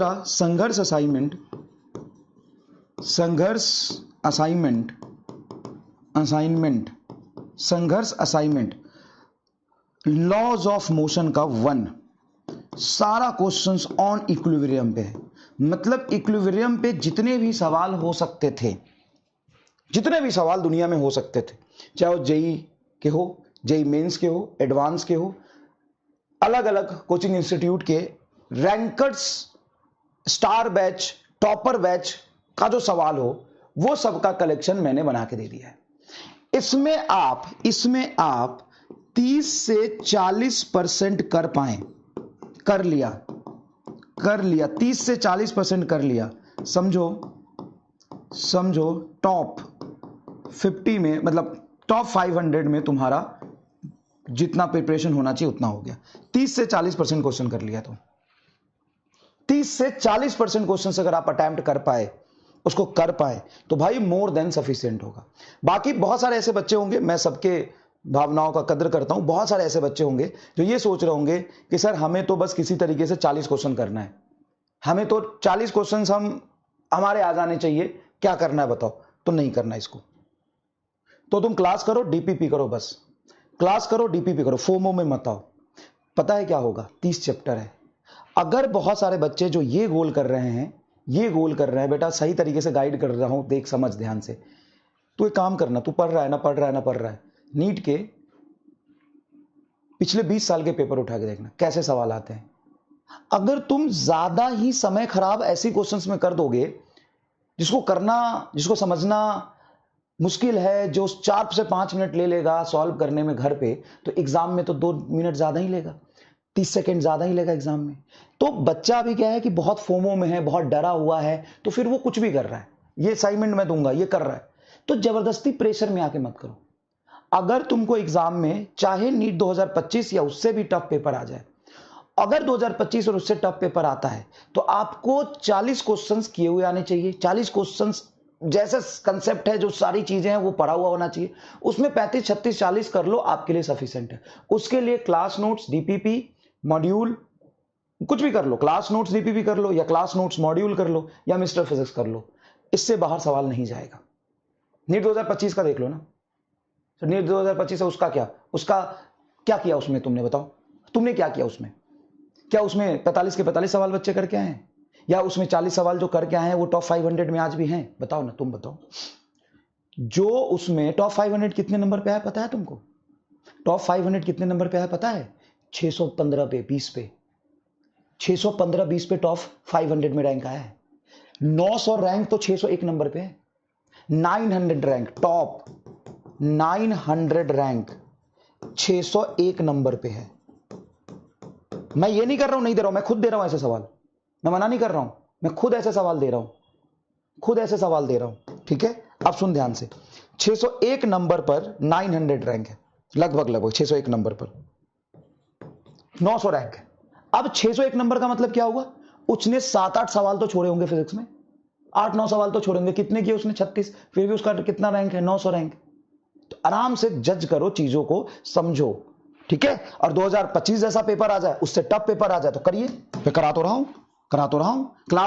संघर्ष असाइनमेंट संघर्ष assignment laws of motion का 1 सारा क्वेश्चंस ऑन इक्विलिब्रियम पे है। मतलब इक्विलिब्रियम पे जितने भी सवाल हो सकते थे, जितने भी सवाल दुनिया में हो सकते थे, चाहे वो जेई के हो, जेई मेंस के हो, एडवांस के हो, अलग अलग कोचिंग इंस्टीट्यूट के rankers, star batch, topper batch का जो सवाल हो, वो सबका कलेक्शन मैंने बना के दे दिया है। इसमें आप 30 से 40% कर पाए, कर लिया 30 से 40% कर लिया। समझो टॉप 50 में, मतलब टॉप 500 में तुम्हारा जितना प्रिपरेशन होना चाहिए उतना हो गया। 30 से 40% क्वेश्चन कर लिया तो 30 से 40% क्वेश्चन अगर आप अटेम्प्ट कर पाए, उसको कर पाए, तो भाई मोर देन सफिशिएंट होगा। बाकी बहुत सारे ऐसे बच्चे होंगे, मैं सबके भावनाओं का कद्र करता हूं, बहुत सारे ऐसे बच्चे होंगे जो ये सोच रहे होंगे कि सर हमें तो बस किसी तरीके से 40 क्वेश्चन करना है, हमें तो 40 क्वेश्चन हमारे आ जाने चाहिए, क्या करना है बताओ। तो नहीं करना इसको, तो तुम क्लास करो, डीपीपी करो, बस क्लास करो, डीपीपी करो, फोमो में मत आओ। पता है क्या होगा? 30 चैप्टर है। अगर बहुत सारे बच्चे जो ये गोल कर रहे हैं, बेटा सही तरीके से गाइड कर रहा हूं, देख समझ ध्यान से, तू एक काम करना, तू पढ़ रहा है, नीट के पिछले 20 साल के पेपर उठा के देखना कैसे सवाल आते हैं। अगर तुम ज्यादा ही समय खराब ऐसे क्वेश्चंस में कर दोगे जिसको समझना मुश्किल है, जो 4 से 5 मिनट ले लेगा सॉल्व करने में घर पे, तो एग्जाम में तो 2 मिनट ज्यादा ही लेगा, 30 सेकंड ज्यादा ही लेगा एग्जाम में। तो बच्चा भी क्या है कि बहुत फोमो में है, बहुत डरा हुआ है, तो फिर वो कुछ भी कर रहा है, ये असाइनमेंट मैं दूंगा, ये कर रहा है, तो जबरदस्ती प्रेशर में आके मत करो। अगर तुमको एग्जाम में चाहे नीट 2025 या उससे भी टफ पेपर आ जाए, अगर 2025 और उससे टफ पेपर आता है, तो आपको 40 क्वेश्चंस किए हुए आने चाहिए। 40 क्वेश्चंस जैसे कंसेप्ट है, जो सारी चीजें हैं वो पढ़ा हुआ होना चाहिए। उसमें 35, 36, 40 कर लो, आपके लिए सफिशिएंट है। उसके लिए क्लास नोट्स, डीपीपी, मॉड्यूल, कुछ भी कर लो, क्लास नोट्स डीपीपी कर लो, या क्लास नोट्स मॉड्यूल कर लो, या मिस्टर फिजिक्स कर लो। इससे बाहर सवाल नहीं जाएगा। नीट 2025 का देख लो ना, तो नीट 2025 है, उसका क्या किया उसमें, तुमने बताओ, तुमने क्या किया उसमें? क्या उसमें 45 के 45 सवाल बच्चे करके आए हैं, या उसमें 40 सवाल जो करके आए हैं वो टॉप 500 में आज भी हैं? बताओ ना, तुम बताओ। जो उसमें टॉप 500 कितने नंबर पे आया पता है तुमको? टॉप 500 कितने नंबर पे आया पता है? 615 पे, 20 पे, 615 20 पे टॉप 500 में रैंक आया है। 900 रैंक तो 601 नंबर पे है। 900 रैंक, टॉप 900 रैंक 601 नंबर पे है। मैं ये नहीं कर रहा हूं, नहीं दे रहा हूं, मैं खुद दे रहा हूं ऐसे सवाल, मैं मना नहीं कर रहा हूं, मैं खुद ऐसे सवाल दे रहा हूं, ठीक है? अब सुन ध्यान से, 601 नंबर पर 900 रैंक है, लगभग 601 नंबर पर 900 रैंक है। अब 601 नंबर का मतलब क्या हुआ? उसने 7-8 सवाल तो छोड़े होंगे फिजिक्स में, 8-9 सवाल तो छोड़ेंगे। कितने किए उसने? 36। फिर भी उसका कितना रैंक है? 900 रैंक। तो आराम से जज करो, चीजों को समझो, ठीक है? और 2025 जैसा पेपर आ जाए, उससे टफ पेपर आ जाए, तो करिए। मैं करा तो रहा हूं क्लास